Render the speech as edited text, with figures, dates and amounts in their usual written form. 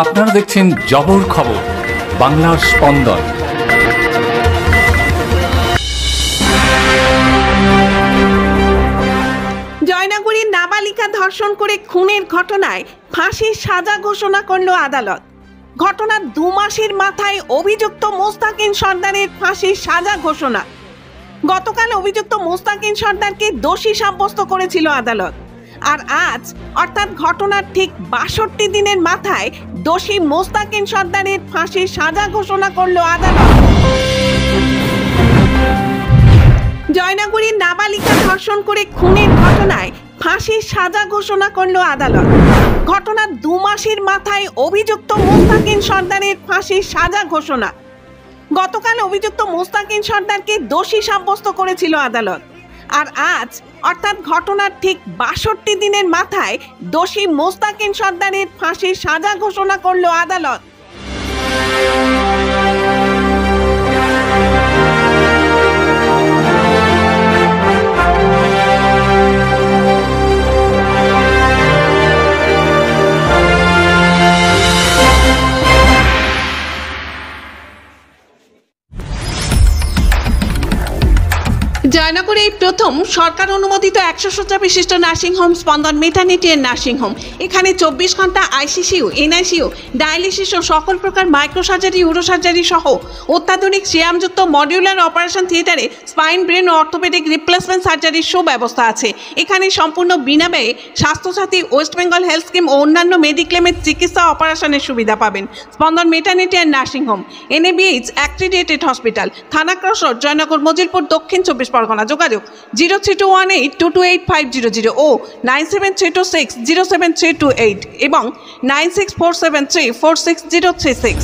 আপনারা দেখছেন জবর খবর, বাংলার স্পন্দন। জয়নগরীর নাবালিকা ধর্ষণ করে খুনের ঘটনায় ফাঁসির সাজা ঘোষণা করল আদালত। ঘটনার 2 মাসের মাথায় অভিযুক্ত মোস্তাকিন সর্দারের ফাঁসির সাজা ঘোষণা। গতকাল অভিযুক্ত মোস্তাকিন সর্দারকে দোষী সাব্যস্ত করেছিল আদালত। আর আজ অর্থাৎ ঘটনার ঠিক 62 দিনের মাথায় দোষী মোস্তাকিন সর্দারের ফাঁসির সাজা ঘোষণা করল আদালত। জয়নগরীর নাবালিকা ধর্ষণ করে খুনের ঘটনায় ফাঁসির সাজা ঘোষণা করল আদালত। ঘটনার 2 মাসের মাথায় অভিযুক্ত মোস্তাকিন সর্দারের ফাঁসির সাজা ঘোষণা। গতকাল অভিযুক্ত মোস্তাকিন সর্দারকে দোষী সাব্যস্ত করেছিল আদালত। আর আজ অর্থাৎ ঘটনার ঠিক 62 দিনের মাথায় দোষী মোস্তাকিন সর্দারের ফাঁসির সাজা ঘোষণা করল আদালত। জয়নগরে এই প্রথম সরকার অনুমোদিত 100 শয্যা বিশিষ্ট নার্সিংহোম স্পন্দন মেটার্নিটি এন্ড নার্সিংহোম। এখানে 24 ঘন্টা আইসিসিউ, এনআইসিউ, ডায়ালিসিস ও সকল প্রকার মাইক্রোসার্জারি, ইউরোসার্জারি সহ অত্যাধুনিক সিয়ামযুক্ত মডিউলার অপারেশন থিয়েটারে স্পাইন, ব্রেন ও অর্থোপেডিক রিপ্লেসমেন্ট সার্জারির সুব্যবস্থা আছে। এখানে সম্পূর্ণ বিনা ব্যয়ে Swasthya Sathi, West Bengal Health Scheme ও অন্যান্য মেডিক্লেমের চিকিৎসা অপারেশনের সুবিধা পাবেন। Spandan Maternity and Nursing Home, NABH accredited hospital, Thana Cross Road, Joynagar, Majilpur, Dakshin 24 Pargana. যোগাযোগ 0321822850 ও 9732607328 এবং 9647346036।